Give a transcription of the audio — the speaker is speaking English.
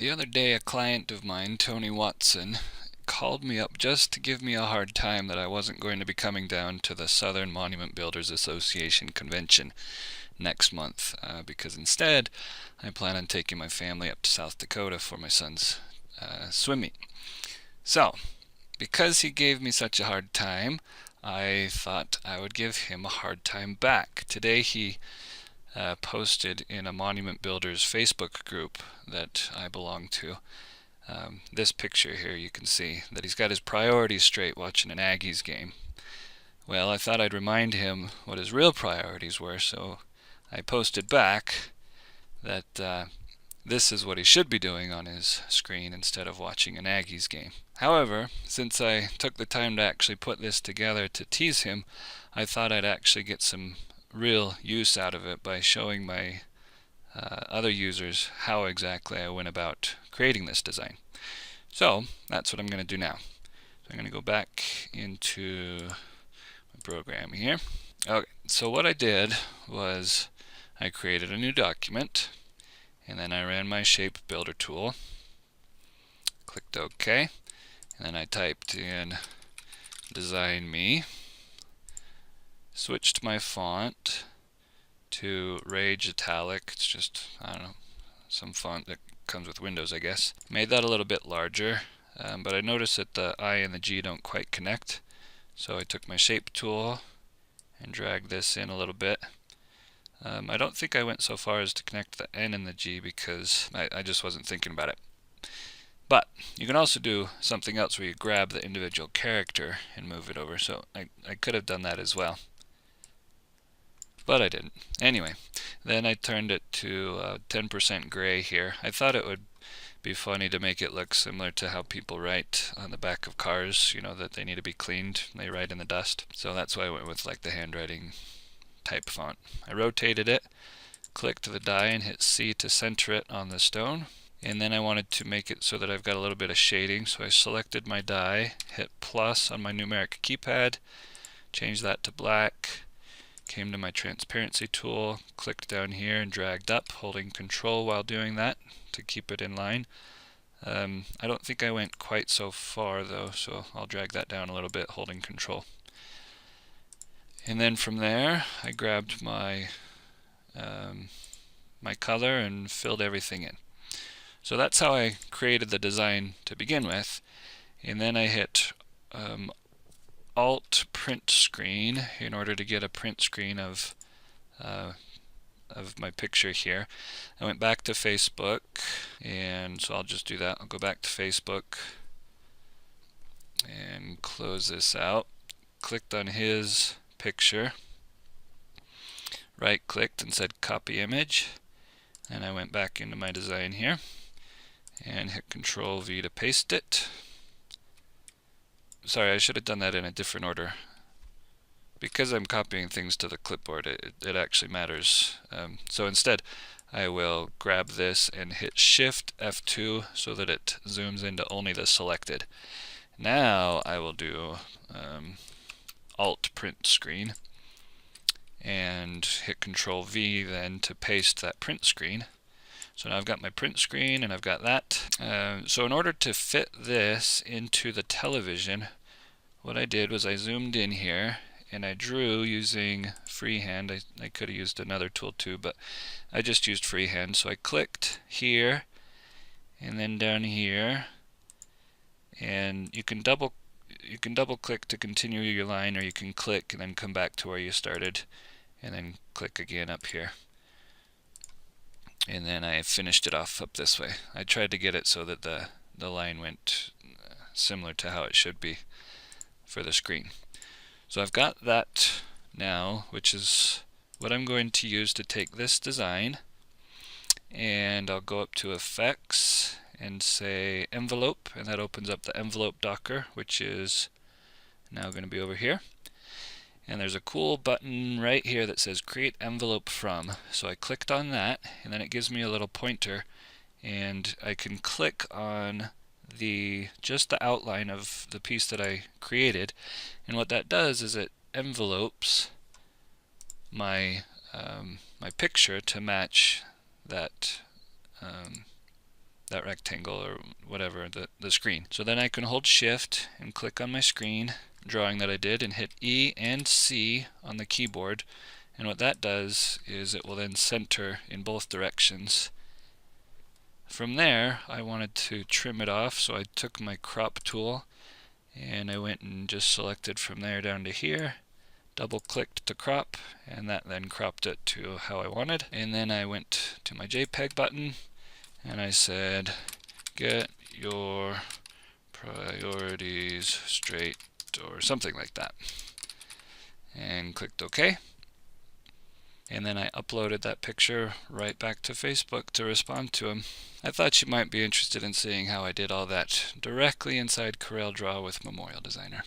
The other day, a client of mine, Tony Watson, called me up just to give me a hard time that I wasn't going to be coming down to the Southern Monument Builders Association convention next month, because instead I plan on taking my family up to South Dakota for my son's swim meet. So, because he gave me such a hard time, I thought I would give him a hard time back. Today he posted in a Monument Builders Facebook group that I belong to. This picture here, you can see that he's got his priorities straight watching an Aggies game. Well, I thought I'd remind him what his real priorities were, so I posted back that this is what he should be doing on his screen instead of watching an Aggies game. However, since I took the time to actually put this together to tease him, I thought I'd actually get some real use out of it by showing my other users how exactly I went about creating this design. So that's what I'm going to do now. So I'm going to go back into my program here. Okay, so what I did was I created a new document, and then I ran my shape builder tool, clicked OK, and then I typed in design me, switched my font to Rage Italic. It's just, I don't know, some font that comes with Windows, I guess. Made that a little bit larger, but I noticed that the I and the G don't quite connect. So I took my shape tool and dragged this in a little bit. I don't think I went so far as to connect the N and the G because I just wasn't thinking about it. But you can also do something else where you grab the individual character and move it over. So I could have done that as well, but I didn't. Anyway, then I turned it to 10% gray here. I thought it would be funny to make it look similar to how people write on the back of cars, you know, that they need to be cleaned. They write in the dust. So that's why I went with like the handwriting type font. I rotated it, clicked the die and hit C to center it on the stone. And then I wanted to make it so that I've got a little bit of shading, so I selected my die, hit plus on my numeric keypad, changed that to black, came to my transparency tool, clicked down here and dragged up, holding control while doing that to keep it in line. I don't think I went quite so far though, so I'll drag that down a little bit, holding control. And then from there I grabbed my my color and filled everything in. So that's how I created the design to begin with, and then I hit Alt print screen in order to get a print screen of my picture here. I went back to Facebook, and so I'll just do that. I'll go back to Facebook and close this out. Clicked on his picture, right clicked and said copy image, and I went back into my design here and hit Control V to paste it. Sorry, I should have done that in a different order. Because I'm copying things to the clipboard, it actually matters. So instead, I will grab this and hit Shift F2 so that it zooms into only the selected. Now I will do Alt print screen and hit Control V then to paste that print screen. So now I've got my print screen and I've got that. So in order to fit this into the television, what I did was I zoomed in here and I drew using freehand. I could have used another tool too, but I just used freehand. So I clicked here and then down here, and you can double click to continue your line, or you can click and then come back to where you started and then click again up here. And then I finished it off up this way. I tried to get it so that the line went similar to how it should be for the screen. So I've got that now, which is what I'm going to use to take this design, and I'll go up to Effects and say Envelope, and that opens up the Envelope Docker, which is now going to be over here. And there's a cool button right here that says Create Envelope From. So I clicked on that, and then it gives me a little pointer, and I can click on just the outline of the piece that I created, and what that does is it envelopes my my picture to match that that rectangle or whatever, the screen. So then I can hold shift and click on my screen drawing that I did and hit E and C on the keyboard, and what that does is it will then center in both directions. From there I wanted to trim it off, so I took my crop tool and I went and just selected from there down to here, double clicked to crop, and that then cropped it to how I wanted. And then I went to my JPEG button and I said, get your priorities straight, or something like that, and clicked OK. And then I uploaded that picture right back to Facebook to respond to him. I thought you might be interested in seeing how I did all that directly inside CorelDRAW with Memorial Designer.